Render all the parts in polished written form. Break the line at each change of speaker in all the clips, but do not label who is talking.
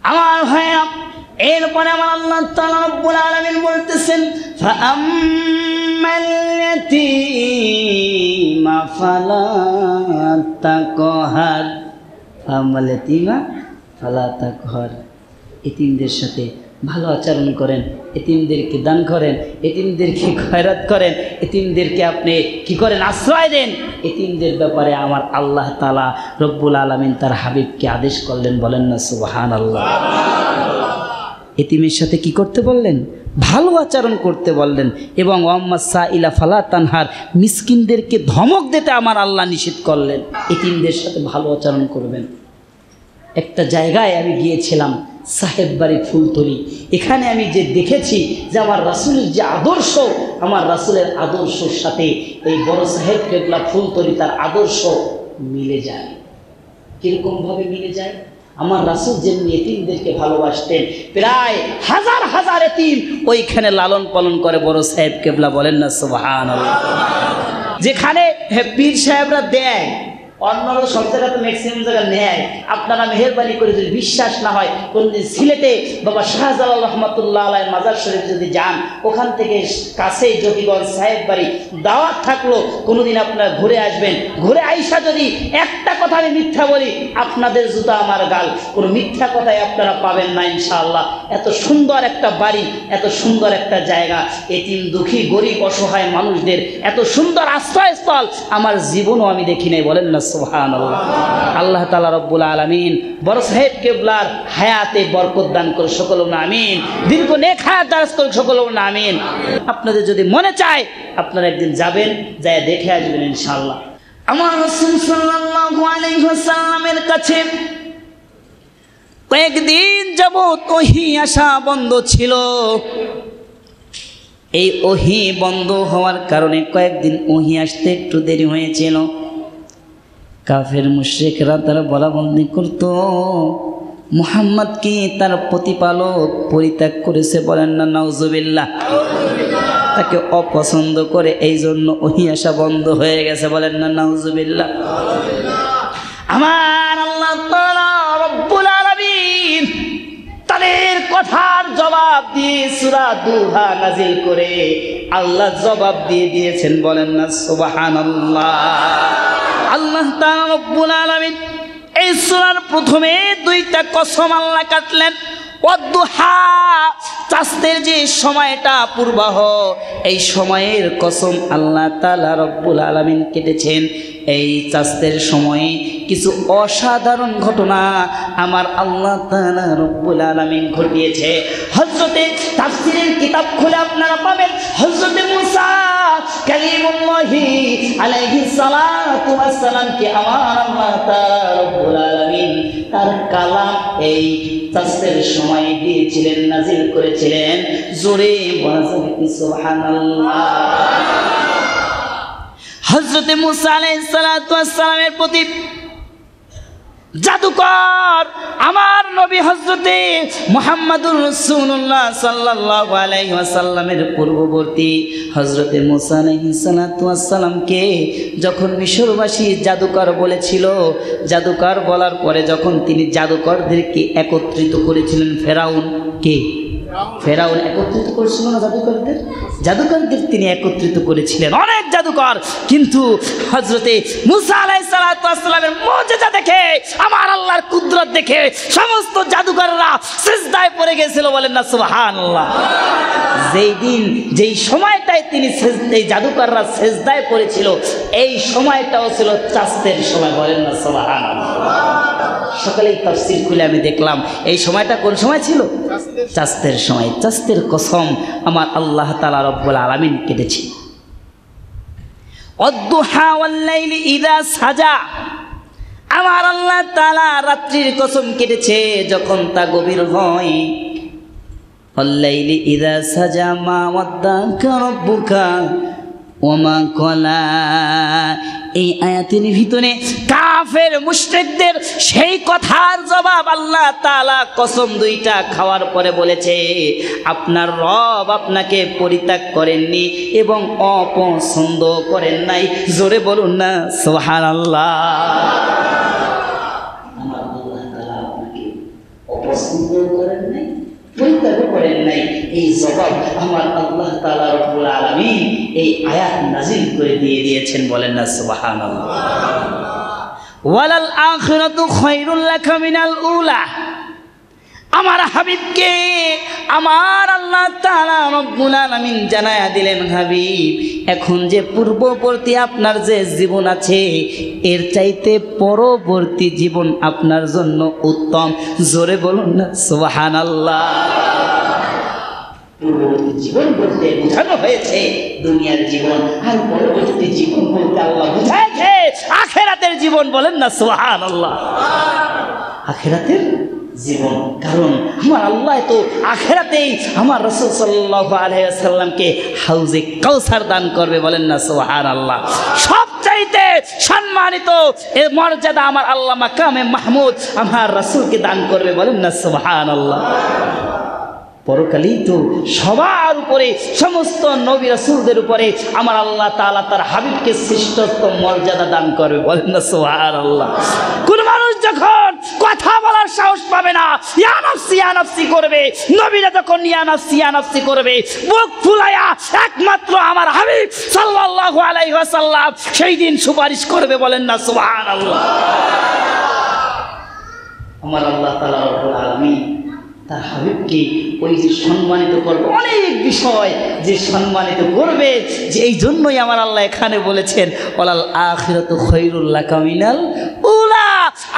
আমার ভাইরা, এরপরে আমার আল্লাহ তাআলা রব্বুল আলামিন বলতেছেন, ফাআম্মাল ইয়াতীমা ফালা তাকহার, ফাআম্মাল ইয়াতীমা ফালা তাকহার। এতিমদের সাথে ভালো আচরণ করেন, এতিমদেরকে দান করেন, এতিমদেরকে খয়রাত করেন, এতিমদেরকে আপনি কি করেন, আশ্রয় দেন। এতিমদের ব্যাপারে আমার আল্লাহ তাআলা রব্বুল আলামিন তার হাবিবকে আদেশ করলেন, বলেন না সুবহানাল্লাহ। এতিমের সাথে কি করতে বললেন, ভালো আচরণ করতে বললেন। এবং ওয়াম্মা সাইলা ফালা তানহার, মিসকিনদেরকে ধমক দিতে আমার আল্লাহ নিষেধ করলেন, এতিমদের সাথে ভালো আচরণ করবেন। একটা জায়গায় আমি গিয়েছিলাম, সাহেব বাড়ি ফুলতলি, এখানে আমি যে দেখেছি যে আমার রাসূলের যে আদর্শ, আমার রাসূলের আদর্শের সাথে এই বড় সাহেব কেবলা ফুলতলি তার আদর্শ মিলে যায়। কীরকমভাবে মিলে যায়? আমার রাসূল যেমনি এতিমদেরকে ভালোবাসতেন, প্রায় হাজার হাজার এতিম ওইখানে লালন পালন করে বড় সাহেব কেবলা, বলেন না সুবহানাল্লাহ। যেখানে পীর সাহেবরা দেয়, অন্যরা সব জায়গায় তো ম্যাক্সিমাম জায়গায় নেয়, আপনারা মেহেরবানি করে যদি বিশ্বাস না হয়, কোনদিন সিলেটে বাবা শাহজালাল রহমাতুল্লাহ আলাইহির মাজার শরীফ যদি যান, ওখান থেকে কাছেই জকিগঞ্জ সাহেব বাড়ি দাওয়াত থাকলো, কোনোদিন আপনারা ঘুরে আসবেন। ঘুরে আইসা যদি একটা কথা আমি মিথ্যা বলি, আপনাদের জুতা আমার গাল, কোনো মিথ্যা কথাই আপনারা পাবেন না ইনশাআল্লাহ। এত সুন্দর একটা বাড়ি, এত সুন্দর একটা জায়গা, এতিম দুঃখী গরিব অসহায় মানুষদের এত সুন্দর আশ্রয়স্থল আমার জীবনও আমি দেখি নাই, বলেন না সুবহানাল্লাহ। আল্লাহ তাআলা রব্বুল আলামিন বড় সাহেব কেবলার হায়াতে বরকত দান করে সকল আমিন, দীর্ঘ নেক হায়াত দারাজ করে সকল আমিন। আপনাদের যদি মনে চায় আপনারা একদিন যাবেন, যায় দেখে আসবেন ইনশাআল্লাহ। আমার রাসূল সাল্লাল্লাহু আলাইহি ওয়াসাল্লামের কাছে কয়েকদিন যাবত ওহী আসা বন্ধ ছিল। এই ওহী বন্ধ হওয়ার কারণে কয়েকদিন ওহী আসতে একটু দেরি হয়েছিল। কাফের মুশরিকরা তারা বলা বন্দি করত, মুহাম্মদ কি তার প্রতিপালক পরিত্যাগ করেছে, বলেন না নাউজুবিল্লাহ। তাকে অপছন্দ করে এই জন্য ওহী আসা বন্ধ হয়ে গেছে, বলেন না নাউজুবিল্লাহ। আমার আল্লাহ তাআলা রব্বুল আলামিন তাদের কথার জবাব দিয়ে সূরা দুহা নাজিল করে আল্লাহ জবাব দিয়ে দিয়েছেন, বলেন না সুবহানাল্লাহ। আল্লাহ তাআলা রব্বুল আলামিন এই সূরার প্রথমে দুইটা কসম আল্লাহ কাটলেন। ওয়াদুহা, চাঁদের যে সময়টা পূর্বাহ, এই সময়ের কসম আল্লাহ তাআলা রব্বুল আলামিন কেটেছেন। এই চাঁদের সময়ে কিছু অসাধারণ ঘটনা আমার আল্লাহ তাআলা রব্বুল আলামিন ঘটিয়েছে। হযরতে তাফসীরের কিতাব খুলে আপনারা পাবেন, হযরতে মুসা কালিমুল্লাহি আলাইহিস সালাতু ওয়াস সালাম কে আমার আল্লাহ তাআলা রব্বুল আলামিন তার কালাম এই চাঁদের সময় দিয়েছিলেন, নাজিল করেছিলেন। জোরে বলেন সুবহানাল্লাহ। হযরতে মুসা আলাইহিস সালাতু ওয়াস সালামের প্রতি জাদুকর আমার নবী হযরতে মুহাম্মদুর রাসূলুল্লাহ সাল্লাল্লাহু আলাইহি ওয়াসাল্লামের পূর্ববর্তী হযরতে মুসা আলাইহিস সালাতু ওয়াস সালামকে যখন মিশরবাসী জাদুকর বলেছিল, জাদুকর বলার পরে যখন তিনি জাদুকরদেরকে একত্রিত করেছিলেন, ফেরাউন একত্রিত করেছিল না জাদুকরদের তিনি একত্রিত করেছিলেন, অনেক জাদুকর। কিন্তু হযরতে মুসা আলাইহিস সালাতু ওয়াস সালামের মুজিজা দেখে, আমার আল্লাহর কুদরত দেখে সমস্ত জাদুকররা সিজদায় পড়ে গিয়েছিল, বলেন না সুবহানাল্লাহ। যেই দিন যেই সময়টায় তিনি এই জাদুকররা সিজদায় পড়েছিল, এই সময়টাও ছিল চাঁদের সময়, বলেন না সুবহানাল্লাহ। সকালেই তাফসীর খুলে আমি দেখলাম এই সময়টা কোন সময় ছিল, চাঁদের সময়। চাঁদের কসম আমার আল্লাহ তাআলা রব্বুল আলামিন কেটেছে। ওয়াদ-দুহা ওয়াল-লাইলি ইযা সাজা, আমার আল্লাহ তাআলা রাত্রির কসম কেটেছে যখন তা গভীর হয়। ওয়াল-লাইলি ইযা সাজা মা ওয়াদ্দাকা রাব্বুকা ওয়া মা ক্বালা। এই আয়াতের ভিতরে কাফের মুশরিকদের সেই কথার জবাব আল্লাহ তাআলা কসম দুইটা খাওয়ার পরে বলেছে, আপনার রব আপনাকে পরিত্যাগ করেননি এবং অপছন্দ করেন নাই। জোরে বলুন না সুবহানাল্লাহ। আমার আল্লাহ তাআলা আপনাকে পছন্দ করেন নাই, পরিত্যাগ করেন নাই। এই জবাব আমার আল্লাহ তাআলা রব্বুল আলামিন এই আয়াত নাজিল করে দিয়ে দিয়েছেন। বলেন না সুবহানাল্লাহ। ওয়ালাল আখিরাতু খায়রুল লাকা মিনাল উলা। আমার হাবিবকে আমার আল্লাহ তাআলা রব্বুল আলামিন জানায়া দিলেন, হাবিব এখন যে পূর্ববর্তী আপনার যে জীবন আছে এর চাইতে পরবর্তী জীবন আপনার জন্য উত্তম। জোরে বলুন না সুবহানাল্লাহ। পূর্ববর্তী জীবন বলতে বোঝানো হয়েছে দুনিয়ার জীবন, আর পরবর্তী জীবন বলতে আল্লাহ বুঝাইছে আখিরাতের জীবন। বলেন না সুবহানাল্লাহ। আখিরাতের জীবন, কারণ আমার আল্লাহ তো আখিরাতেই আমার রাসূল সাল্লাল্লাহু আলাইহি ওয়াসাল্লামকে হাউজে কাউসার দান করবে। বলেন না সুবহানাল্লাহ। সবচাইতে সম্মানিত এ মর্যাদা আমার আল্লাহ মাকামে মাহমুদ আমার রাসূলকে দান করবে। বলেন না সুবহানাল্লাহ। পরকালেই তো সবার উপরে, সমস্ত নবী রাসূলদের উপরে আমার আল্লাহ তাআলা তার হাবিবকে শ্রেষ্ঠতম মর্যাদা দান করবে। বলেন না সুবহানাল্লাহ। কোন মানুষ যখন কথা বলার সাহস পাবে না, ইয়া নাফসি করবে, নবীরা যখন ইয়া নাফসি করবে, বুক ফুলায়া একমাত্র আমার হাবিব সাল্লাল্লাহু আলাইহি ওয়াসাল্লাম সেই দিন সুপারিশ করবে। বলেন না সুবহানাল্লাহ। আমার আল্লাহ তাআলা রব্বুল আলামিন তার হাবিবকে ওই যে সম্মানিত করবে, অনেক বিষয় যে সম্মানিত করবে, যে এই জন্যই আমার আল্লাহ এখানে বলেছেন ওয়ালাল আখিরাতু খায়রুল লাকা মিনাল উলা।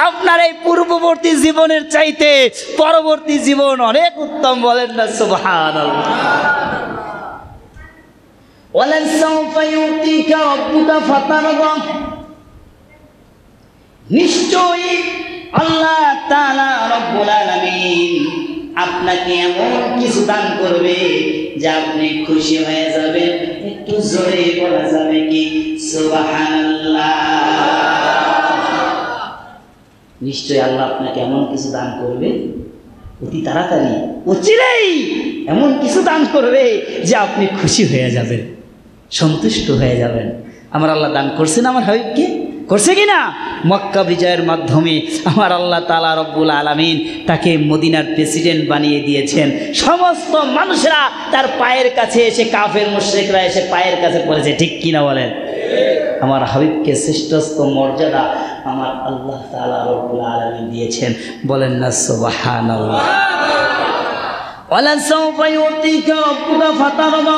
আপনার এই পূর্ববর্তী জীবনের চাইতে পরবর্তী জীবন অনেক উত্তম। বলেন না সুবহানাল্লাহ। ওয়ালান সাওফা ইউতিকা রাব্বুকা ফাতারদা। নিশ্চয়ই আল্লাহ তাআলা রব্বুল আলামিন আপনাকে এমন কিছু দান করবে যে আপনি খুশি হয়ে যাবেন। একটু জোরে বলা যাবে কি সুবহানাল্লাহ। নিশ্চয়ই আল্লাহ আপনাকে এমন কিছু দান করবে, অতি তাড়াতাড়ি অচিরেই এমন কিছু দান করবে যে আপনি খুশি হয়ে যাবেন, সন্তুষ্ট হয়ে যাবেন। আমার আল্লাহ দান করছেন আমার হাবিবকে, করছে কি না? মক্কা বিজয়ের মাধ্যমে আমার আল্লাহ তাআলা রব্বুল আলামিন তাকে মদিনার প্রেসিডেন্ট বানিয়ে দিয়েছেন। সমস্ত মানুষরা তার পায়ের কাছে এসে, কাফের মুশরিকরা এসে পায়ের কাছে পড়েছে। ঠিক কিনা বলেন? আমার হাবিবকে শ্রেষ্ঠতম মর্যাদা আমার আল্লাহ তাআলা রব্বুল আলামিন দিয়েছেন। বলেন না সুবহানাল্লাহ। ওয়ালা সাওফা ইউতিকা রাব্বুকা ফাতারদা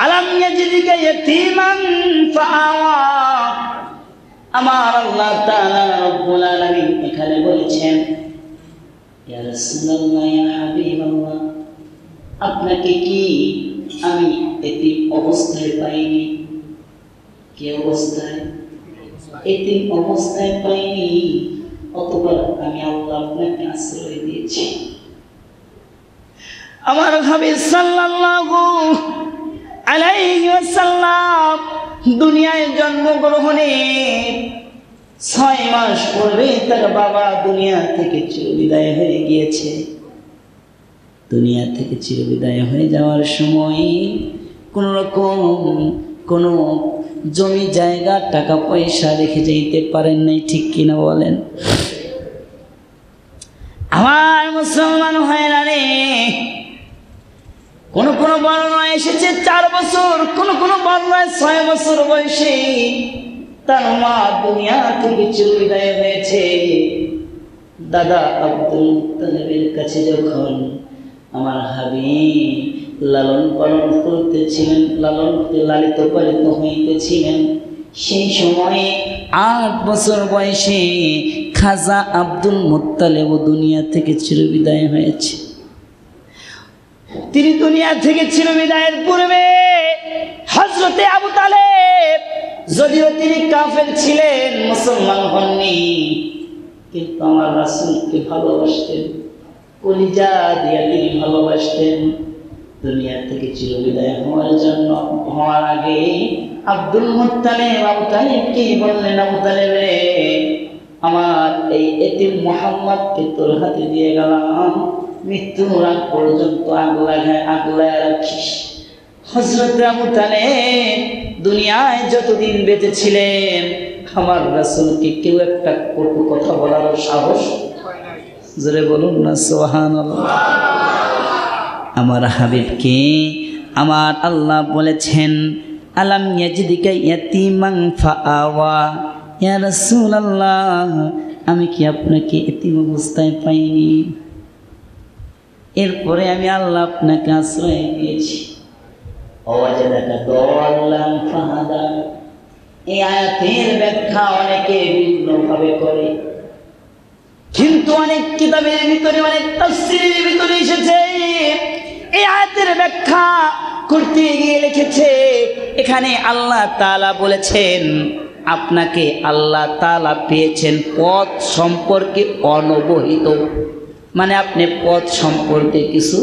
আলাম ইয়াজিদিকা ইয়াতীমান ফাআওয়া। আমার আল্লাহ তাআলা রব্বুল আলামিন এখানে বলেছেন, ইয়া রাসূলুল্লাহ, ইয়া হাবিবাল্লাহ, আপনাকে কি আমি এতিম অবস্থায় পাইনি? কি অবস্থায়? এতিম অবস্থায় পাইনি, অতঃপর আমি আল্লাহ আপনাকে আশ্রয় দিয়েছি। আমার হাবিব সাল্লাল্লাহু আলাইহি ওয়াসাল্লাম দুনিয়ায় জন্মগ্রহণের 6 মাস পরে তার বাবা দুনিয়া থেকে চিরবিদায় হয়ে গিয়েছে। দুনিয়া থেকে চিরবিদায় হয়ে যাওয়ার সময় কোন রকম কোনো জমি জায়গা টাকা পয়সা রেখে যেতে পারেন নাই। ঠিক কিনা বলেন? আমার মুসলমান ভাইরা রে, কোন কোন বর্ণনা এসেছে 4 বছর, কোন কোন বর্ণনায় 6 বছর বয়সে তার মা দুনিয়া থেকে চিরবিদায় হয়েছে। দাদা আব্দুল মুত্তালিবের কাছে যখন আমার হাবিব লালন পালন করতেছিলেন, লালিত পালিত হইতেছিলেন, সেই সময়ে 8 বছর বয়সে খাজা আব্দুল মুত্তালিব দুনিয়া থেকে চিরবিদায় হয়েছে। তিনি দুনিয়া থেকে চিরবিদায়ের পূর্বে হযরতে আবু তালেব, যদিও তিনি কাফের ছিলেন, মুসলমান হননি, কিন্তু আমার রাসূলকে ভালোবাসতেন, কলিজা দিয়ে তিনি ভালোবাসতেন। দুনিয়া থেকে চিরবিদায় হওয়ার আগে আব্দুল মুত্তালিব আবু তালেবকে বললেন, আবু তালেব রে, আমার এই এতিম মুহাম্মদকে তোর হাতে দিয়ে গেলাম, মৃত্যুর আগ পর্যন্ত আগলায় রাখিস। হযরত আবু তালেব দুনিয়ায় যতদিন বেঁচে ছিলেন আমার রাসূলকে কেউ একটা কটু কথা বলার সাহস জোরে বলুন না সুবহানাল্লাহ। আমার হাবিবকে আমার আল্লাহ বলেছেন, আলাম ইয়াজিদিকা ইয়াতীমান ফাআওয়া। ইয়া রাসূলুল্লাহ, আমি কি আপনাকে এতিম অবস্থায় পাইনি? এরপরে আমি আল্লাহ আপনাকে আশ্রয় দিয়েছি। ওয়াজাদাকা দাল্লান ফাহাদা। এই আয়াতের ব্যাখ্যা অনেকে বিভিন্নভাবে করে, কিন্তু অনেক কিতাবের ভিতরে, অনেক তাফসীরের ভিতরে এসেছে এই আয়াতের ব্যাখ্যা করতে গিয়ে লিখেছে, এখানে আল্লাহ তাআলা বলেছেন আপনাকে আল্লাহ তাআলা পেয়েছেন পথ সম্পর্কে অনবহিত, মানে আপনি পথ সম্পর্কে কিছু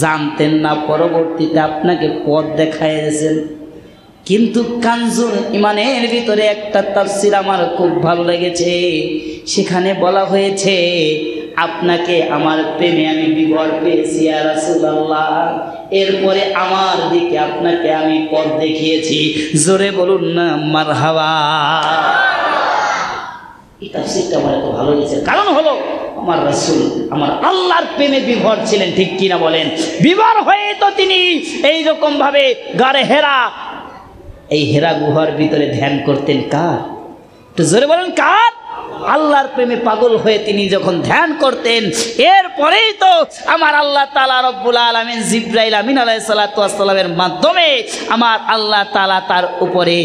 জানতেন না, পরবর্তীতে আপনাকে পথ দেখাইছেন। কিন্তু কানজুল ইমানের ভিতরে একটা তাফসীর আমার খুব ভালো লেগেছে, সেখানে বলা হয়েছে আপনাকে আমার প্রেমে আমি বিভোর পেয়েছি ইয়া রাসূলুল্লাহ, এরপরে আমার দিকে আপনাকে আমি পথ দেখিয়েছি। জোরে বলুন না মারহাবা। এই তাফসীরটা আমার এত ভালো লেগেছে, কারণ হলো আমার রাসূল আমার আল্লাহর প্রেমে বিভোর ছিলেন, ঠিক কিনা বলেন? বিভোর হয়ে তো তিনি এইরকম ভাবে গারে হেরা, এই হেরা গুহার ভিতরে ধ্যান করতেন। কার? একটু জোরে বলেন কার? আল্লাহর প্রেমে পাগল হয়ে তিনি যখন ধ্যান করতেন, এরপরেই তো আমার আল্লাহ তাআলা রব্বুল আলামিন জিবরাইল আমিন আলাইহিস সালাতু ওয়াস সালামের মাধ্যমে আমার আল্লাহ তাআলা তার উপরে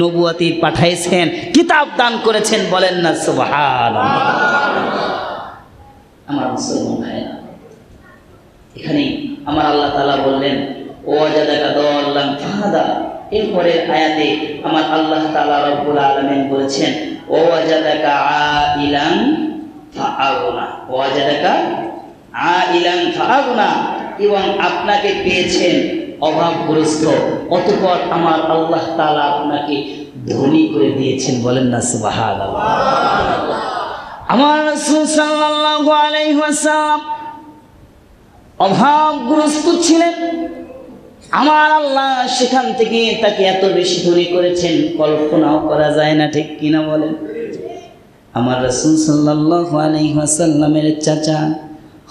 নবুয়তি পাঠাইছেন, কিতাব দান করেছেন। বলেন না সুবহানাল্লাহ। আমার মুসলমান ভাইরা, এখানে আমার আল্লাহ তাআলা বললেন ওয়াজাদাকা দাল্লান ফাহাদা। এরপরে আয়াতে আমার আল্লাহ তাআলা রব্বুল আলামিন বলেছেন ওয়াজাদাকা আইলান ফাআগুনা। ওয়াজাদাকা আইলান ফাআগুনা, এবং আপনাকে পেয়েছেন অভাবগ্রস্ত, অতঃপর আমার আল্লাহ তাআলা আপনাকে ধনী করে দিয়েছেন। বলেন না সুবহানাল্লাহ। আমার রাসূল সাল্লাল্লাহু আলাইহি ওয়াসাল্লাম অভাবগ্রস্ত ছিলেন, আমার আল্লাহ সেখান থেকে তাকে এত বেশি ধনী করেছেন কল্পনাও করা যায় না, ঠিক কিনা বলেন? আমার রাসূল সাল্লাল্লাহু আলাইহি ওয়াসাল্লামের চাচা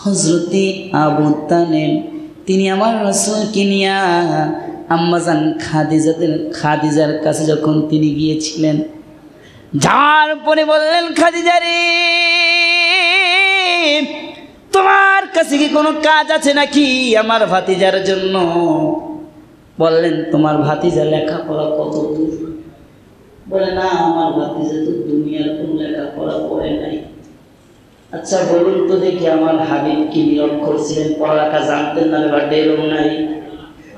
হযরতে আবু তালেব, তিনি আমার রাসূলকে নিয়ে আম্মাজান খাদিজার কাছে যখন তিনি গিয়েছিলেন, যার পরে বললেন খাদিজা রে, তোমার কাছে কি কোনো কাজ আছে নাকি আমার ভাতিজার জন্য? বললেন তোমার ভাতিজা লেখাপড়া কত দূর? বলে না, আমার ভাতিজা তো দুনিয়ার কোন লেখাপড়া পড়ে নাই। আচ্ছা বলুন তো দেখি, আমার হাবিব কি নিরক্ষর ছিলেন, পড়ালেখা জানতেন না, ডেরও নাই?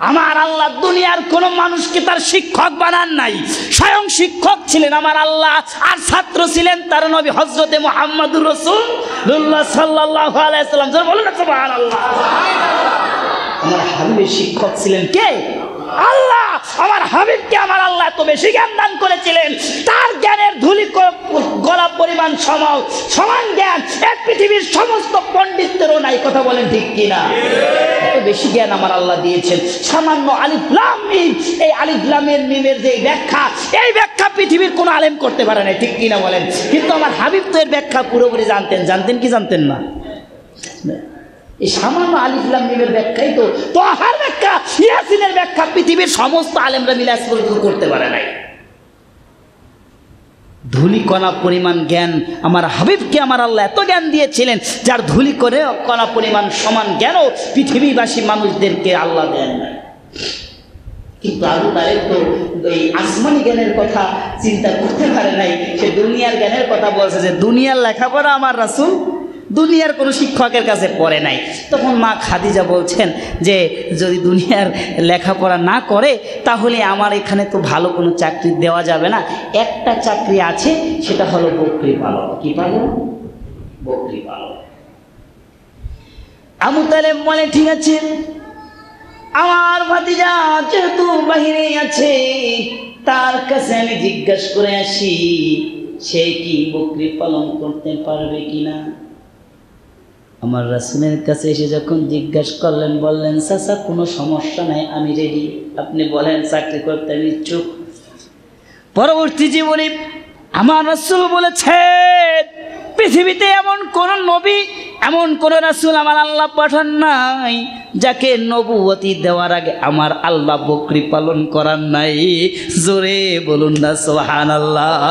আমার আল্লাহ দুনিয়ার কোন মানুষকে তার শিক্ষক বানান নাই, স্বয়ং শিক্ষক ছিলেন আমার আল্লাহ, আর ছাত্র ছিলেন তার নবী হযরতে মুহাম্মদুর রাসূলুল্লাহ সাল্লাল্লাহু আলাইহি ওয়াসাল্লাম। বলুন না সুবহানাল্লাহ। আমার হাবিবের শিক্ষক ছিলেন কে? আল্লাহ। আমার হাবিবকে আমার আল্লাহ এত বেশি জ্ঞান দান করেছিলেন, তার জ্ঞানের ধুলি গলা পরিমাণ সমান জ্ঞান এক পৃথিবীর সমস্ত পণ্ডিতদেরও নাই। কথা বলেন ঠিক কিনা? এত বেশি জ্ঞান আমার আল্লাহ দিয়েছেন। সামান্য আলিফ লাম মিম, এই আলিফ লামের মিমের যে ব্যাখ্যা, এই ব্যাখ্যা পৃথিবীর কোনো আলেম করতে পারে না, ঠিক কিনা বলেন? কিন্তু আমার হাবিব তো এর ব্যাখ্যা পুরোপুরি জানতেন কি জানতেন না? এই সামান্য আলিফ লাম মিমের ব্যাখ্যাই তো তাহার ব্যাখ্যা, ইয়াসিনের ব্যাখ্যা পৃথিবীর সমস্ত আলেমরা মিলে আজ পর্যন্ত করতে পারে নাই। ধূলিকণা পরিমাণ জ্ঞান আমার হাবিবকে আমার আল্লাহ এত জ্ঞান দিয়েছিলেন, যার কণা পরিমাণ সমান জ্ঞানও পৃথিবীবাসী মানুষদেরকে আল্লাহ দেন না। কিন্তু আবু তালেব তো এই আসমানি জ্ঞানের কথা চিন্তা করতে পারে নাই, সে দুনিয়ার জ্ঞানের কথা বলছে যে দুনিয়ার লেখাপড়া আমার রাসূল দুনিয়ার কোনো শিক্ষকের কাছে পড়ে নাই। তখন মা খাদিজা বলছেন যে যদি দুনিয়ার লেখাপড়া না করে তাহলে আমার এখানে তো ভালো কোনো চাকরি দেওয়া যাবে না, একটা চাকরি আছে, সেটা হলো বকরি পালন। কি পালন? বকরি পালন। আবু তালেব বলে ঠিক আছে, আমার ভাতিজা যেহেতু বাহিরে আছে, তার কাছে আমি জিজ্ঞাসা করে আসি সে কি বকরি পালন করতে পারবে কিনা। আমার রাসূলের কাছে এসে যখন জিজ্ঞাসা করলেন, বললেন চাচা কোনো সমস্যা নাই, আমি রেডি, আপনি বলেন চাকরি করতে আমি ইচ্ছুক। পরবর্তী জীবনে আমার রাসূল বলেছেন পৃথিবীতে এমন কোন নবী, এমন কোন রাসূল আমার আল্লাহ পাঠান নাই যাকে নবুয়তি দেওয়ার আগে আমার আল্লাহ বকরি পালন করার নাই। জোরে বলুন না সুবহানাল্লাহ।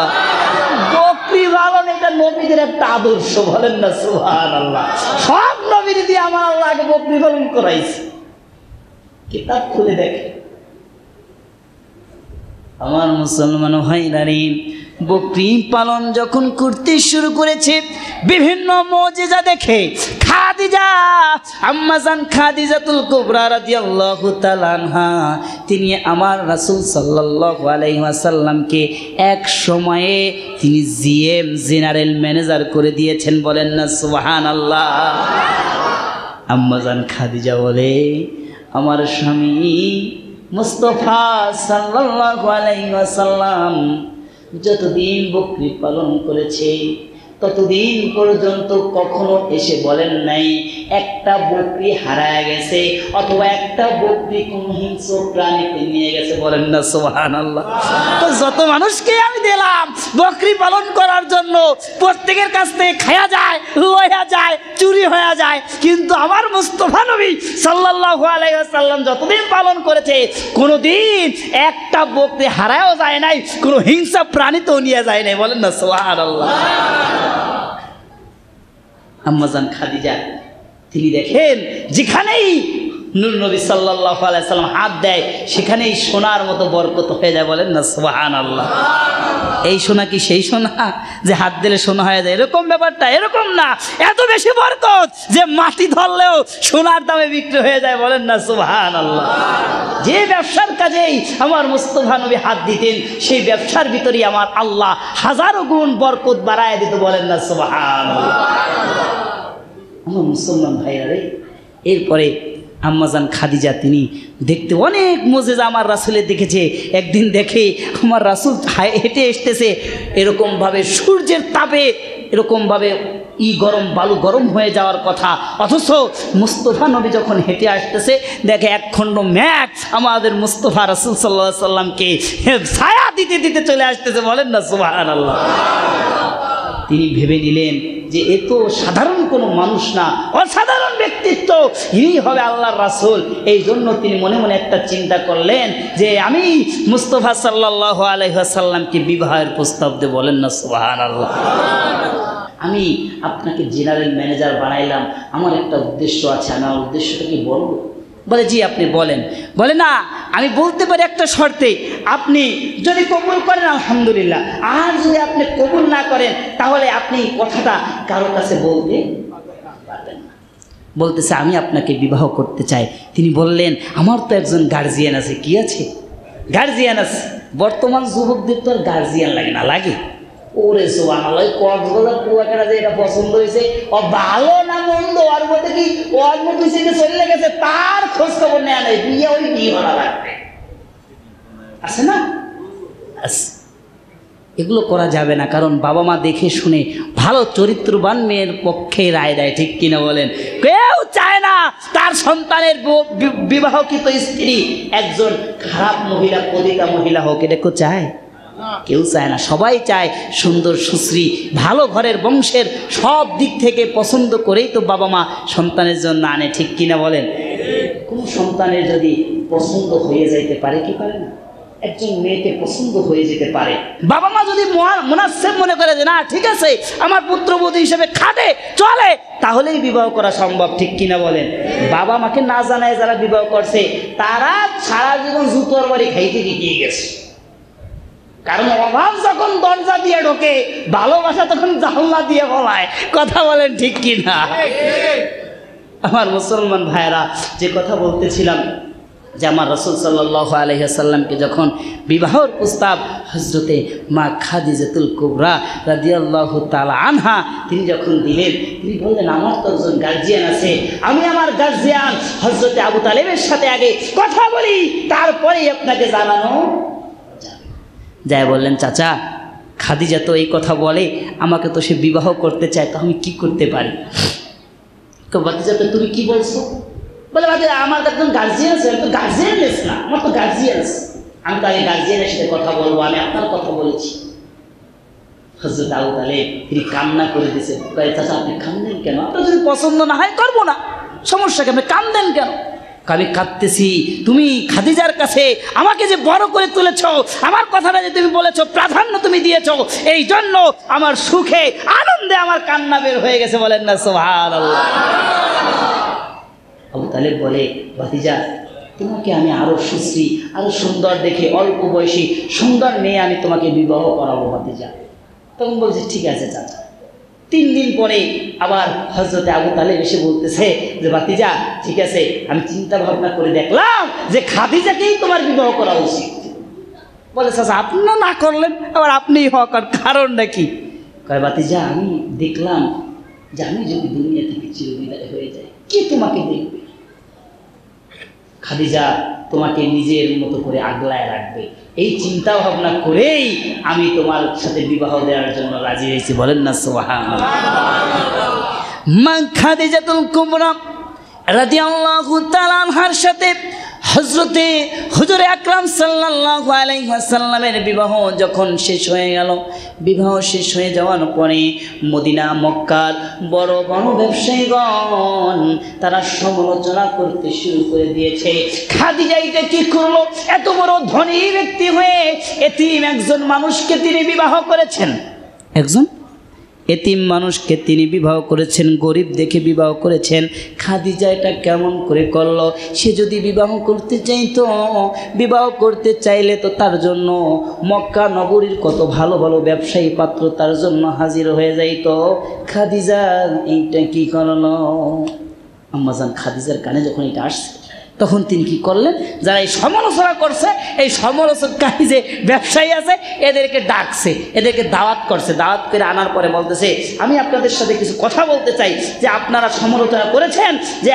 বকরি পালন এটা নবীদের একটা আদর্শ, বলেন না সুবহানাল্লাহ। সব নবীর দিয়ে আমার আল্লাহ আগে বকরি পালন করাইছে। কিতাব খুলে দেখে আমার মুসলমান ভাইরানি, বকরি পালন যখন করতে শুরু করেছে বিভিন্ন মুজিজা দেখে খাদিজা, আম্মাজান খাদিজাতুল কুবরা রাদিয়াল্লাহু তাআলা আনহা, তিনি আমার রাসূল সাল্লাল্লাহু আলাইহি ওয়াসাল্লামকে এক সময়ে তিনি জিএম জেনারেল ম্যানেজার করে দিয়েছেন, বলেন না সুবহানাল্লাহ। আম্মাজান খাদিজা বলে, আমার স্বামী মুস্তাফা সাল্লাল্লাহু আলাইহি ওয়াসাল্লাম যতদিন বকরি পালন করেছে ততদিন পর্যন্ত কখনো এসে বলেন নাই একটা বকরি হারায় গেছে অথবা একটা বকরি কোন হিংস্র প্রাণীকে নিয়ে গেছে, বলেন না সুবহানাল্লাহ। তো যত মানুষকে আমি দিলাম বকরি পালন করার জন্য, প্রত্যেকের কাছ থেকে খায়া যায়, লয়া যায়, চুরি হয়ে যায়, কিন্তু আমার মুস্তাফা নবী সাল্লাল্লাহু আলাইহি ওয়াসাল্লাম যতদিন পালন করেছে কোনোদিন একটা বকরি হারায়ও যায় নাই, কোনো হিংস্র প্রাণী তো নিয়ে যায় নাই, বলেন না সুবহানাল্লাহ। আম্মাজান খাদিজা তিনি দেখেন যেখানেই নূর নবী সাল্লাল্লাহু আলাইহি সাল্লাম হাত দেয় সেখানেই সোনার মতো বরকত হয়ে যায়, বলেন না সুবহানাল্লাহ। এই সোনা কি সেই সোনা যে হাত দিলে সোনা হয়ে যায়? এরকম ব্যাপারটা এরকম না, এত বেশি বরকত যে মাটি ধরলেও সোনার দামে বিক্রি হয়ে যায়, বলেন না সুবহানাল্লাহ। যে ব্যবসার কাজেই আমার মুস্তাফা নবী হাত দিতেন সেই ব্যবসার ভিতরেই আমার আল্লাহ হাজারো গুণ বরকত বাড়ায় দিত, বলেন না সুবহানাল্লাহ। আমার মুসলমান ভাইরা রে, এরপরে আম্মাজান খাদিজা তিনি দেখতে অনেক মুজিজা আমার রাসূলের দেখেছে। একদিন দেখে আমার রাসূল হেঁটে আসতেছে, এরকমভাবে সূর্যের তাপে এরকমভাবে গরম বালু গরম হয়ে যাওয়ার কথা, অথচ মুস্তাফা নবী যখন হেঁটে আসতেছে দেখে এক খণ্ড মেঘ আমাদের মুস্তাফা রাসূল সাল্লাল্লাহু আলাইহি সাল্লামকে ছায়া দিতে দিতে চলে আসতেছে, বলেন না সুবহানাল্লাহ। তিনি ভেবে নিলেন যে এ তো সাধারণ কোনো মানুষ না, অসাধারণ ব্যক্তিত্ব, ইনি হবে আল্লাহর রাসূল। এই জন্য তিনি মনে মনে একটা চিন্তা করলেন যে আমি মুস্তাফা সাল্লাল্লাহু আলাইহি ওয়াসাল্লামকে বিবাহের প্রস্তাব দেব, বলেন না সুবহানাল্লাহ। আমি আপনাকে জেনারেল ম্যানেজার বানাইলাম, আমার একটা উদ্দেশ্য আছে, আমি আমার উদ্দেশ্যটা কি বলবো? বলে জি আপনি বলেন। বলে না, আমি বলতে পারি একটা শর্তে, আপনি যদি কবুল করেন আলহামদুলিল্লাহ, আর যদি আপনি কবুল না করেন তাহলে আপনি কথাটা কারো কাছে বলতে পারবেন না। বলতেছে আমি আপনাকে বিবাহ করতে চাই। তিনি বললেন আমার তো একজন গার্জিয়ান আছে। কি আছে? গার্জিয়ান আছে। বর্তমান যুবকদের তো আর গার্জিয়ান লাগে না, লাগে? ওরে সুবহানাল্লাহ, কক্সবাজার কুয়াকাটা যে এটা পছন্দ হয়েছে, ও ভালো না মন্দ, ওর মধ্যে কি ওর মধ্যে চলে গেছে, তার খোঁজ খবর নেওয়া নেই, বিয়ে ওই বিয়ে করা লাগবে, আছে না? এগুলো করা যাবে না, কারণ বাবা মা দেখে শুনে ভালো চরিত্রবান মেয়ের পক্ষে রায় দেয়, ঠিক কিনা বলেন? কেউ চায় না তার সন্তানের বিবাহকৃত স্ত্রী একজন খারাপ মহিলা, পতিতা মহিলা হোক, এটা কেউ চায়? কেউ চায় না। সবাই চায় সুন্দর সুশ্রী ভালো ঘরের বংশের, সব দিক থেকে পছন্দ করেই তো বাবা মা সন্তানের জন্য আনে, ঠিক কিনা বলেন? কোন সন্তানের যদি পছন্দ হয়ে যাইতে পারে, কি পারে না? একজন মেয়েকে পছন্দ হয়ে যেতে পারে, বাবা মা যদি মুনাসেব মনে করে যে না ঠিক আছে আমার পুত্রবধূ হিসেবে খাটে চলে, তাহলেই বিবাহ করা সম্ভব, ঠিক কিনা বলেন? বাবা মাকে না জানায় যারা বিবাহ করছে তারা সারা জীবন জুতোর বাড়ি খাইতে গিয়ে গেছে, কারণ অভাব যখন দরজা দিয়ে ঢোকে ভালোবাসা তখন জানলা দিয়ে বলায়, কথা বলেন ঠিক কিনা? আমার মুসলমান ভাইরা, যে কথা বলতেছিলাম যে আমার রাসূল সাল্লাল্লাহু আলাইহি ওয়াসাল্লামকে যখন বিবাহের প্রস্তাব হযরতে মা খাদিজাতুল কুবরা রাদিয়াল্লাহু তাআলা আনহা তিনি যখন দিলেন, তিনি বললেন আমার তো একজন গার্জিয়ান আছে, আমি আমার গার্জিয়ান হযরতে আবু তালেবের সাথে আগে কথা বলি, তারপরেই আপনাকে জানানো যায়। বললেন চাচা, খাদিজা তো এই কথা বলে, আমাকে তো সে বিবাহ করতে চায়, তো আমি কি করতে পারি? ভাতিজা তো তুমি কি বলছো? বলে ভাতিজা আমার তো একজন গার্জিয়ান আছে, আমি তো গার্জিয়ানলেস না, আমার তো গার্জিয়ান আছে, আমি তো আগে গার্জিয়ানের সাথে কথা বলবো, আমি আপনার কথা বলেছি। হযরত আবু তালেব তিনি কান্না করে দিয়েছে, কয় চাচা আপনি কান্দেন কেন? আপনার যদি পছন্দ না হয় করবো না, সমস্যা কি, আপনি কান্দেন কেন? আমি কাঁদতেছি, তুমি খাদিজার কাছে আমাকে যে বড় করে তুলেছ, আমার কথাটা যে তুমি বলেছ, প্রাধান্য তুমি দিয়েছ, এই জন্য আমার সুখে আনন্দে আমার কান্না বের হয়ে গেছে। বলেন না সুবহানাল্লাহ। আবু তালেব বলে, ভাতিজা তোমাকে আমি আরো সুশ্রী, আরো সুন্দর দেখে অল্প বয়সী সুন্দর মেয়ে আমি তোমাকে বিবাহ করাবো ভাতিজা। তখন বলছে ঠিক আছে চাচা। 3 দিন পরে আবার হযরতে আবু তালেব এসে বলতেছে যে ভাতিজা ঠিক আছে, আমি চিন্তা ভাবনা করে দেখলাম যে খাদিজাকেই তোমার বিবাহ করা উচিত। বলে চাচা আপনি না করলেন, আবার আপনিই হক, আর কারণটা কি? কয় ভাতিজা আমি দেখলাম যে আমি যদি দুনিয়া থেকে চিরবিদায় হয়ে যাই, কে তোমাকে দেখবে? খাদিজা তোমাকে নিজের মতো করে আগলায় রাখবে, এই চিন্তা ভাবনা করেই আমি তোমার সাথে বিবাহ দেওয়ার জন্য রাজি হয়েছি। বলেন না সুবহানাল্লাহ। মা খাদিজাতুল কুবরা রাদিয়াল্লাহু তাআলা আনহার সাথে হযরতে হুজুর আকরাম সাল্লাল্লাহু আলাইহি ওয়াসাল্লামের বিবাহ যখন শেষ হয়ে গেল, বিবাহ শেষ হয়ে যাওয়ার পরে মদিনা মক্কার বড় বড় ব্যবসায়ীগণ তারা সমালোচনা করতে শুরু করে দিয়েছে। খাদিজা এটা কি করলো? এত বড় ধনী ব্যক্তি হয়ে এতিম একজন মানুষকে তিনি বিবাহ করেছেন, একজন এতিম মানুষকে তিনি বিবাহ করেছেন, গরিব দেখে বিবাহ করেছেন। খাদিজা এটা কেমন করে করলো? সে যদি বিবাহ করতে চাইতো, বিবাহ করতে চাইলে তো তার জন্য মক্কা নগরীর কত ভালো ভালো ব্যবসায়ী পাত্র তার জন্য হাজির হয়ে যাইতো। খাদিজা এইটা কি করলো? আম্মাজান খাদিজার কানে যখন এটা আসছে তখন তিনি কি করলেন? যারা এই সমালোচনা করছে, এই সমালোচনকারী যে ব্যবসায়ী আছে এদেরকে ডাকছে, এদেরকে দাওয়াত করছে। দাওয়াত করে আনার পরে বলতেছে আমি আপনাদের সাথে কিছু কথা বলতে চাই, যে আপনারা সমালোচনা করেছেন যে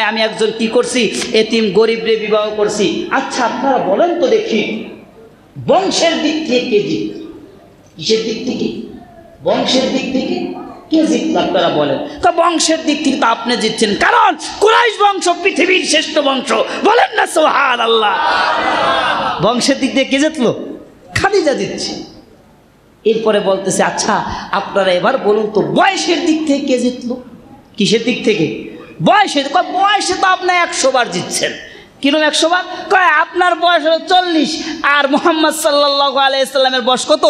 আমি একজন কি করছি, এতিম গরিবরে বিবাহ করছি। আচ্ছা আপনারা বলেন তো দেখি, বংশের দিক থেকে কে জিত? কিসের দিক থেকে? বংশের দিক থেকে কে জিতল আপনারা বলেন? তো বংশের দিক থেকে তো আপনি জিতছেন, কারণ কুরাইশ বংশ পৃথিবীর শ্রেষ্ঠ বংশ। বলেন না সুবহানাল্লাহ। বংশের দিক দিয়ে কে জিতলো? খাদিজা জিতছে। এরপরে বলতেছে আচ্ছা আপনারা এবার বলুন তো বয়সের দিক থেকে কে জিতলো? কিসের দিক থেকে? বয়সে তো আপনি 100 বার জিতছেন। কিরকম 100 বার? কয় আপনার বয়স হলো 40 আর মুহাম্মদ সাল্লাল্লাহু আলাইহি সাল্লামের বয়স কত?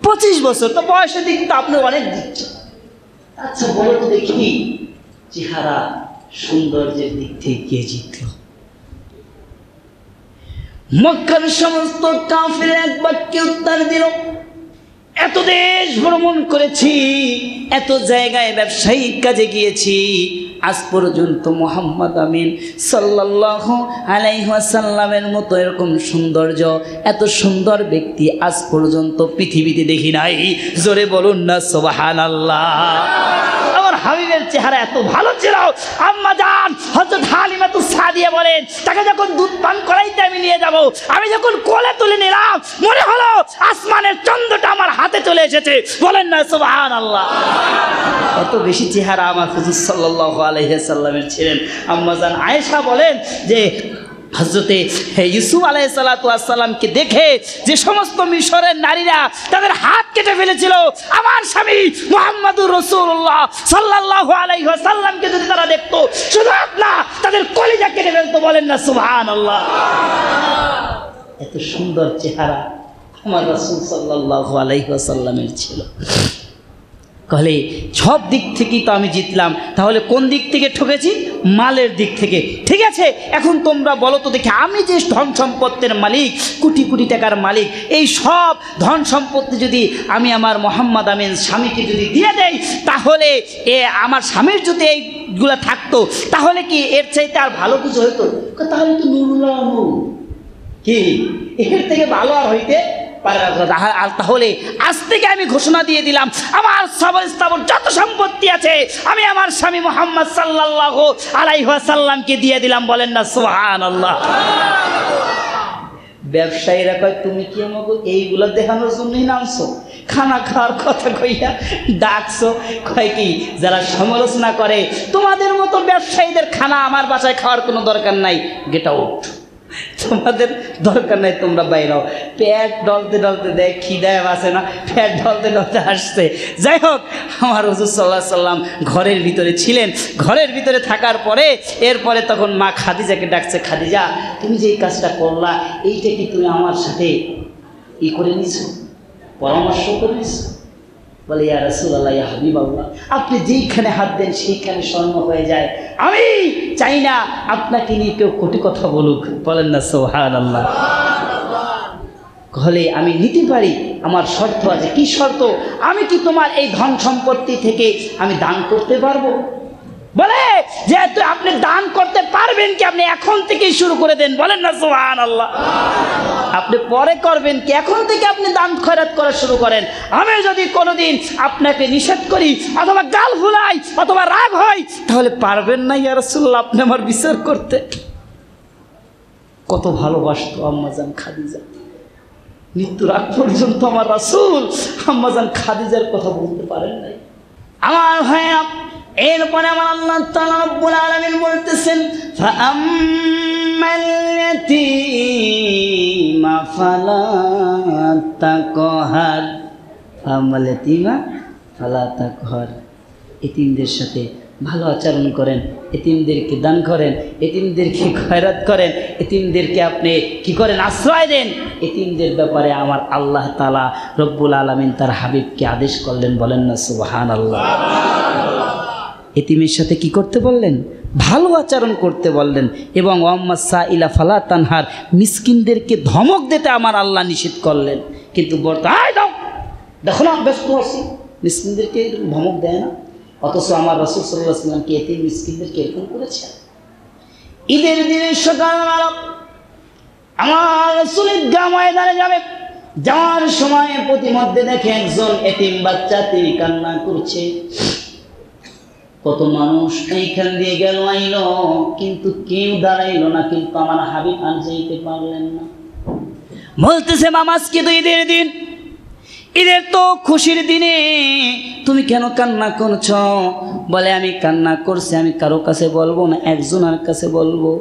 25 বছর। তো বয়সের দিক তো আপনি অনেক জিতছেন। আচ্ছা বলো তো দেখি চেহারা সৌন্দর্যের দিক থেকে কে জিতল? মক্কার সমস্ত কাফির এক বাক্যে উত্তর দিল, এত দেশ ভ্রমণ করেছি, এত জায়গায় ব্যবসায়িক কাজে গিয়েছি, আজ পর্যন্ত মুহাম্মদ আমিন সাল্লাল্লাহু আলাইহি ওয়াসাল্লামের মতো এরকম সৌন্দর্য, এত সুন্দর ব্যক্তি আজ পর্যন্ত পৃথিবীতে দেখি নাই। জোরে বলুন না সুবহানাল্লাহ। আমার হাবিবের চেহারা এত ভালো ছিল, আম্মা জান হযরত হালিমাতুস সাদিয়া বলেন তাকে যখন দুধ পান করাইতে আমি নিয়ে যাব, আমি যখন কোলে তুলে নিলাম মনে হলো আসমানের চন্দ্রটা আমার হাতে চলে এসেছে। বলেন না সুবহানাল্লাহ। এত বেশি চেহারা আমার হুজুর সাল্লাল্লাহু আলাইহি সাল্লামের ছিলেন। আম্মা জান আয়েশা বলেন যে হযরতে ইউসুফ আলাইহিস সালাতু ওয়াস সালামকে দেখে যে সমস্ত মিশরের নারীরা তাদের হাত কেটে ফেলেছিল, আমার স্বামী মুহাম্মদুর রাসূলুল্লাহ সাল্লাল্লাহু আলাইহি ওয়াসাল্লামকে যদি তারা দেখতো, শুধু না তাদের কলিজা কেটে ফেলতো। বলেন না সুবহানাল্লাহ। এত সুন্দর চেহারা আমার রাসূল সাল্লাল্লাহু আলাইহি ওয়াসাল্লামের ছিল। তাহলে সব দিক থেকেই তো আমি জিতলাম, তাহলে কোন দিক থেকে ঠকেছি? মালের দিক থেকে। ঠিক আছে, এখন তোমরা বলো তো দেখি, আমি যে ধন সম্পত্তির মালিক, কোটি কোটি টাকার মালিক, এই সব ধন সম্পত্তি যদি আমি আমার মুহাম্মদ আমিন স্বামীকে যদি দিয়ে দেই, তাহলে আমার স্বামীর যদি এইগুলো থাকতো, তাহলে কি এর চাইতে আর ভালো কিছু হইতো? তাহলে তো নুরুল্লাহ নূর, কি এর থেকে ভালো আর হইতে পারে না। আর তাহলে আজ থেকে আমি ঘোষণা দিয়ে দিলাম, আমার সবর স্থাবর যত সম্পত্তি আছে আমি আমার স্বামী মুহাম্মদ সাল্লাল্লাহু আলাইহি ওয়াসাল্লামকে দিয়ে দিলাম। বলেন না সুবহানাল্লাহ। ব্যবসায়ীরা কয় তুমি কি আমাকে এইগুলো দেখানোর জন্যই নামছো? খানা খাওয়ার কথা কইয়া ডাকছো? কয় কি যারা সমালোচনা করে তোমাদের মতো ব্যবসায়ীদের খানা আমার বাসায় খাওয়ার কোনো দরকার নাই, গেট আউট। তোমাদের দরকার নাই, তোমরা বাইরাও। পেট ডলতে ডলতে দেয়, খিদায় আসে না, পেট ডলতে ডলতে আসছে। যাই হোক, আমার হুজুর সাল্লাল্লাহু আলাইহি সাল্লাম ঘরের ভিতরে ছিলেন। ঘরের ভিতরে থাকার পরে এরপরে তখন মা খাদিজাকে ডাকছে, খাদিজা তুমি যে এই কাজটা করলা, এইটা কি তুমি আমার সাথে করে নিছো, পরামর্শ করে নিছো? বলে ইয়া রাসূলুল্লাহ, ইয়া হাবিবাল্লাহ, আপনি যেইখানে হাত দেন সেইখানে স্বর্ণ হয়ে যায়। আমি চাই না আপনাকে নিয়ে কেউ কটু কথা বলুক। বলেন না সুবহানাল্লাহ। হলে আমি নিতে পারি, আমার শর্ত আছে। কি শর্ত? আমি কি তোমার এই ধন সম্পত্তি থেকে আমি দান করতে পারবো? বলে যেহেতু আপনি দান করতে পারবেন কি, আপনি এখন থেকেই শুরু করে দেন। বলেন না সুবহানাল্লাহ। আপনি পরে করবেন কি, এখন থেকে আপনি দান খয়রাত করা শুরু করেন। আমি যদি কোনোদিন আপনাকে নিষেধ করি অথবা গাল ফুলাই অথবা রাগ হয়, তাহলে পারবেন না ইয়া রাসূলুল্লাহ আপনি আমার বিচার করতে। কত ভালোবাসতো আম্মাজান খাদিজা। মৃত্যুর আগ পর্যন্ত আমার রাসূল আম্মাজান খাদিজার কথা বলতে পারেন নাই। আমার ভাইয়া, এরপরে আমার আল্লাহ তাআলা রব্বুল আলামিন বলতেছেন, ফাআম্মাল ইয়াতীমা ফালা তাকহার, ফাআম্মাল ইয়াতীমা ফালা তাকহার। এতিমদের সাথে ভালো আচরণ করেন, এতিমদেরকে দান করেন, এতিমদেরকে খয়রাত করেন, এতিমদেরকে আপনি কি করেন, আশ্রয় দেন। এতিমদের ব্যাপারে আমার আল্লাহ তাআলা রব্বুল আলামিন তার হাবিবকে আদেশ করলেন। বলেন না সুবহানাল্লাহ। এতিমের সাথে কি করতে বললেন? ভালো আচরণ করতে বললেন। এবং ওয়াম্মা সাইলা ফালা তানহার, মিসকিনদেরকে ধমক দিতে আমার আল্লাহ নিষেধ করলেন। কিন্তু দেখো না, ব্যস্ত আছি, মিসকিনদেরকে ধমক দেয় না। অথচ আমার রাসূল সাল্লাল্লাহু আলাইহি ওয়াসাল্লাম কি এতিম মিসকিনদেরকে এরকম করেছে? ঈদের দিনের সকালবেলা আমার রাসূল ঈদগাহ ময়দানে যাবে, যাওয়ার সময় প্রতিমধ্যে দেখে একজন এতিম বাচ্চা তিনি কান্না করছে। কত মানুষ এইখান দিয়ে গেল আইলো, কিন্তু কেউ দাঁড়াইলো না। কিন্তু আমার হাবিব আর যেতে পারলেন না। বলতেছে, মামা আজকে তো ঈদের দিন, ঈদের তো খুশির দিনে তুমি কেন কান্না করছ? বলে আমি কান্না করছি, আমি কারো কাছে বলবো না, একজনের কাছে বলবো।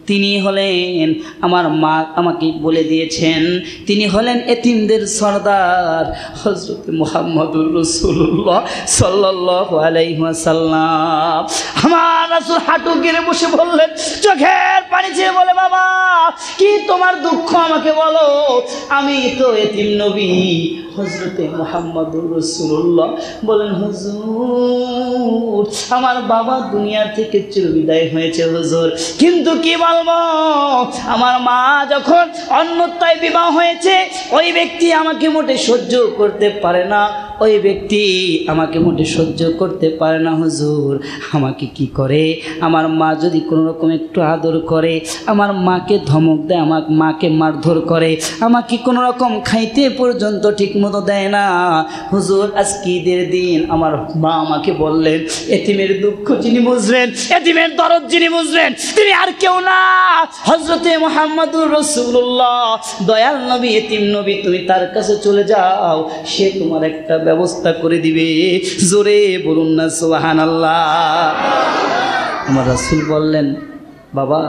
তিনি হলেন আমার মা, আমাকে বলে দিয়েছেন তিনি হলেন এতিমদের সরদার হযরত মুহাম্মদুর রাসূলুল্লাহ সাল্লাল্লাহু আলাইহি ওয়াসাল্লাম। আমার রাসূল হাঁটু গেড়ে বসে বললেন, চোখের পানি ছেড়ে বলে, বাবা কি তোমার দুঃখ আমাকে বলো। আমি তো এতিম নবী হযরতে মুহাম্মদুর রাসূলুল্লাহ। বলেন, হুজুর আমার বাবা দুনিয়া থেকে চিরবিদায় হয়েছে হুজুর, কিন্তু কি বলবো, আমার মা যখন অন্যত্রায় বিবাহ হয়েছে, ওই ব্যক্তি আমাকে মোটে সহ্য করতে পারে না, ওই ব্যক্তি আমাকে মোটে সহ্য করতে পারে না হুজুর। আমাকে কি করে, আমার মা যদি কোনো রকম একটু আদর করে, আমার মাকে ধমক দেয়, আমার মাকে মারধর করে, আমাকে কোনো রকম খাইতে পর্যন্ত ঠিক মতো দেয় না হুজুর। আজকে ঈদের দিন আমার মা আমাকে বললেন, এতিমের দুঃখ যিনি বুঝলেন, এতিমের দরদ যিনি বুঝলেন, তিনি আর কেউ না, হযরতে মুহাম্মদুর রাসূলুল্লাহ, দয়াল নবী, এতিম নবী। তুমি তার কাছে চলে যাও, সে তোমার একটা ব্যবস্থা করে দিবে। জোরে বলুন না সুবহানাল্লাহ। আমার রাসূল বললেন, বাবা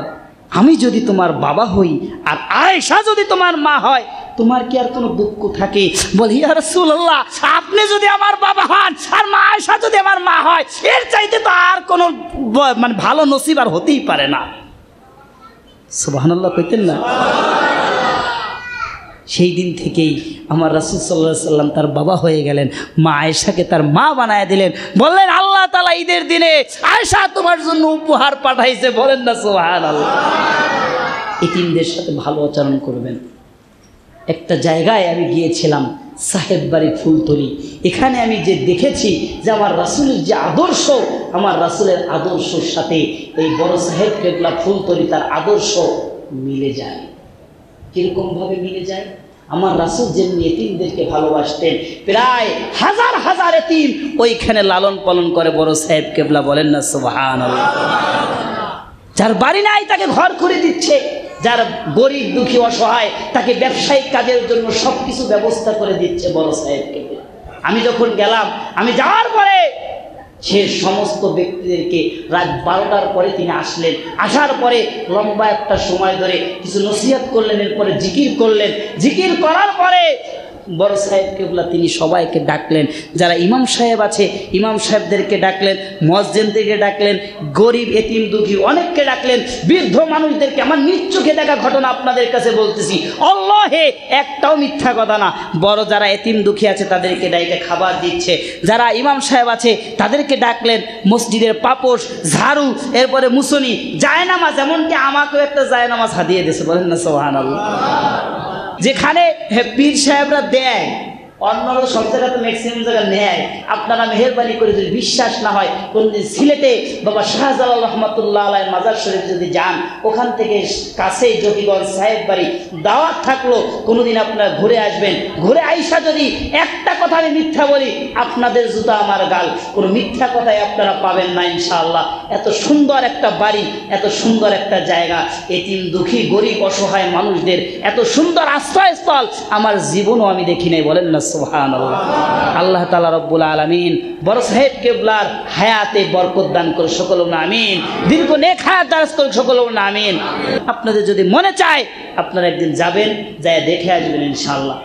আমি যদি তোমার বাবা হই আর আয়েশা যদি তোমার মা হয়, তোমার কি আর কোনো দুঃখ থাকে? বলি, ইয়া রাসূলুল্লাহ, আপনি যদি আমার বাবা হন আর মা আয়েশা যদি আমার মা হয়, এর চাইতে তো আর কোনো মানে ভালো নসিব আর হতেই পারে না। সুবহানাল্লাহ কইতেন না? সেই দিন থেকেই আমার রাসূল সাল্লাল্লাহু আলাইহি সাল্লাম তার বাবা হয়ে গেলেন, মা আয়েশাকে তার মা বানায় দিলেন। বললেন, আল্লাহ তাআলা ঈদের দিনে আয়েশা তোমার জন্য উপহার পাঠাইছে। বলেন না সুবহানাল্লাহ। এতিমদের সাথে ভালো আচরণ করবেন। একটা জায়গায় আমি গিয়েছিলাম, সাহেব বাড়ি ফুলতলি। এখানে আমি যে দেখেছি যে আমার রাসূলের যে আদর্শ, আমার রাসূলের আদর্শের সাথে এই বড় সাহেব কেবলা ফুলতলি তার আদর্শ মিলে যায়। কিরকমভাবে মিলে যায়? আমার রাসূল যেমনি এতিমদেরকে ভালোবাসতেন, প্রায় হাজার হাজার এতিম ওইখানে লালন পালন করে বড় সাহেব কেবলা। বলেন না সুবহানাল্লাহ। যার বাড়ি নাই তাকে ঘর করে দিচ্ছে, যার গরিব দুঃখী অসহায় তাকে ব্যবসায়িক কাজের জন্য সব কিছু ব্যবস্থা করে দিচ্ছে বড় সাহেবকে। আমি যখন গেলাম, আমি যাওয়ার পরে সে সমস্ত ব্যক্তিদেরকে রাত 12টার পরে তিনি আসলেন। আসার পরে লম্বা একটা সময় ধরে কিছু নসিহত করলেন, এরপরে জিকির করলেন। জিকির করার পরে বড় সাহেব কেবলা তিনি সবাইকে ডাকলেন, যারা ইমাম সাহেব আছে ইমাম সাহেবদেরকে ডাকলেন, মুয়াজ্জিনদেরকে ডাকলেন, গরিব এতিম দুঃখী অনেককে ডাকলেন, বৃদ্ধ মানুষদেরকে। আমার নিজ চোখে দেখা ঘটনা আপনাদের কাছে বলতেছি, আল্লাহে একটাও মিথ্যা কথা না। বড় যারা এতিম দুঃখী আছে তাদেরকে ডাইকে খাবার দিচ্ছে, যারা ইমাম সাহেব আছে তাদেরকে ডাকলেন, মসজিদের পাপোশ, ঝাড়ু, এরপরে মুসনি, জায়নামাজ, এমনকি আমাকেও একটা জায়নামাজ হাদিয়ে দিয়েছে, বলেন না সুবহানাল্লাহ। যেখানে পীর সাহেবরা দেয়, অন্যরা সব জায়গায় তো ম্যাক্সিমাম জায়গায় নেয়। আপনারা মেহেরবানি করে যদি বিশ্বাস না হয়, কোনদিন সিলেটে বাবা শাহজালাল রহমতুল্লাহ আলাইহির মাজার শরীফ যদি যান, ওখান থেকে কাছেই জকিগঞ্জ সাহেব বাড়ি দাওয়াত থাকলো, কোনোদিন আপনারা ঘুরে আসবেন। ঘুরে আইসা যদি একটা কথা আমি মিথ্যা বলি, আপনাদের জুতা আমার গাল, কোনো মিথ্যা কথাই আপনারা পাবেন না ইনশাআল্লাহ। এত সুন্দর একটা বাড়ি, এত সুন্দর একটা জায়গা, এতিম দুঃখী গরিব অসহায় মানুষদের এত সুন্দর আশ্রয়স্থল আমার জীবনও আমি দেখি নাই, বলেন না সুবহানাল্লাহ। আল্লাহ তাআলা রব্বুল আলামিন বড় সাহেব কেবলার হায়াতে বরকত দান করে সকল আমিন, দীর্ঘ নেক হায়াত দারাজ করে সকল আমিন। আপনাদের যদি মনে চায় আপনারা একদিন যাবেন, যায় দেখে আসবেন ইনশাআল্লাহ।